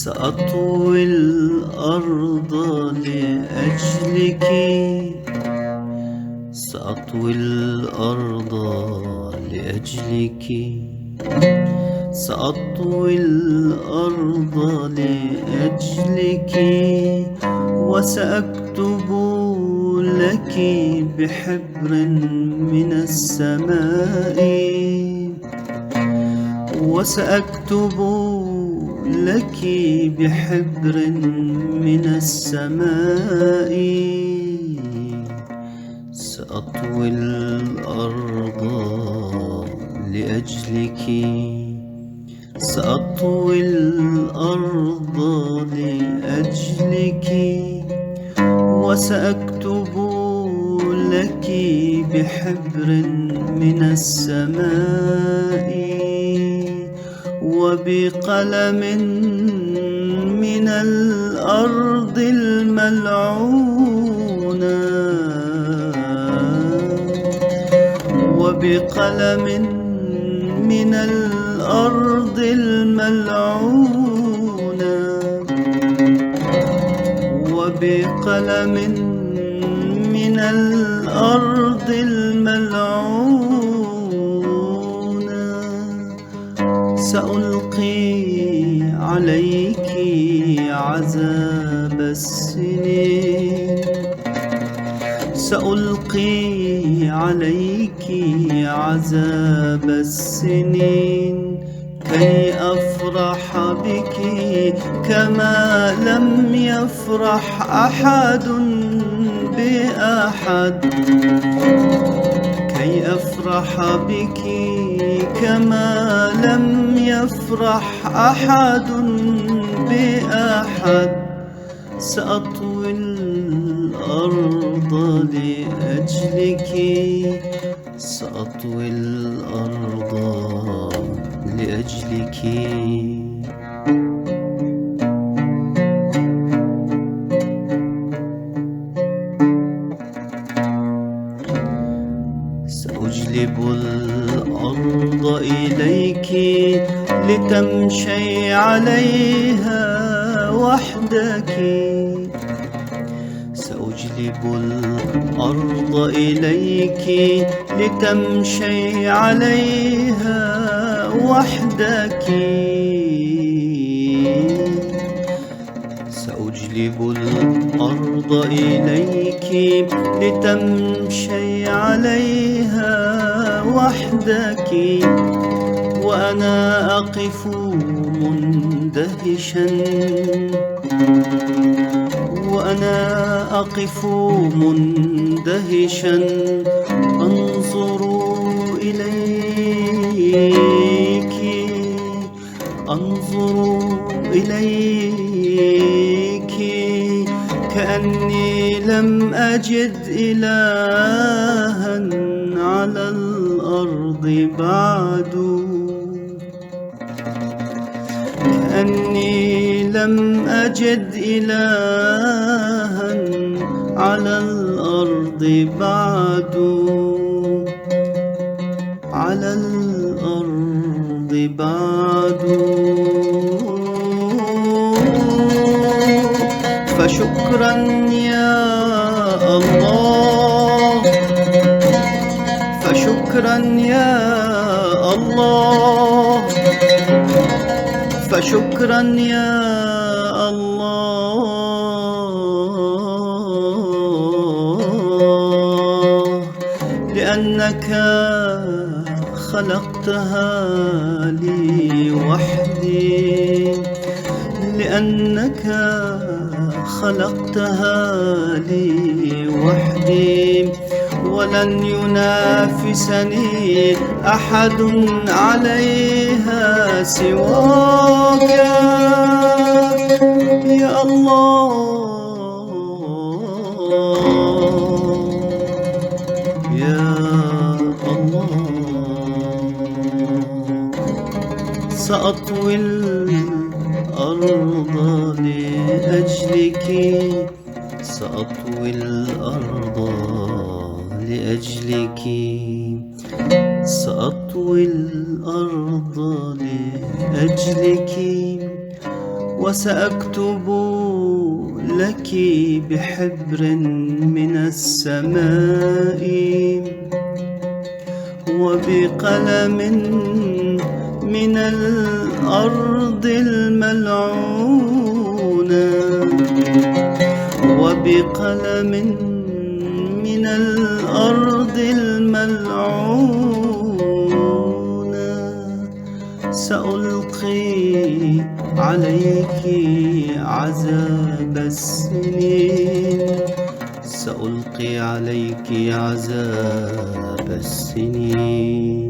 سأطوي الأرض لأجلك، سأطوي الأرض لأجلك، سأطوي الأرض لأجلك، وسأكتب لك بحبر من السماء، وسأكتب لك بحبر من السماء، سأطوي الأرض لأجلك، سأطوي الأرض لأجلك، وسأكتب لك بحبر من السماء، وبقلم من الأرض الملعونة، وبقلم من الأرض الملعونة، وبقلم من الأرض الملعونة، سألقي عليك عذاب السنين، سألقي عليك عذاب السنين، كي أفرح بك كما لم يفرح أحد بأحد، كي أفرح بك كما لم يفرح أحد بأحد، سأطوي الأرض لأجلك، سأطوي الأرض لأجلك. سأجلب الأرض إليك لتمشي عليها وحدك، سأجلب الأرض إليك لتمشي عليها وحدك، سأجلب الأرض إليك لتمشي عليها وحدك، وأنا أقف مندهشا، وأنا أقف مندهشا أنظر إليك، أنظر إليك، كأني لم أجد إلها على الأرض بعد، كأني لم أجد إلها على الأرض بعد، على الأرض بعد. فشكرا يا الله، فشكرا يا الله، فشكرا يا الله، لأنك خلقتها لي وحدي، لأنك خلقتها لي وحدي، ولن ينافسني أحد عليها سواك يا الله، يا الله. سأطوي الأرض لأجلك، سأطوي الأرض لأجلك، سأطوي الأرض لأجلك، وسأكتب لك بحبر من السماء وبقلم من الأرض الملعونة وبقلم من الأرض الملعونة سألقي عليك عذاب السنين سألقي عليك عذاب السنين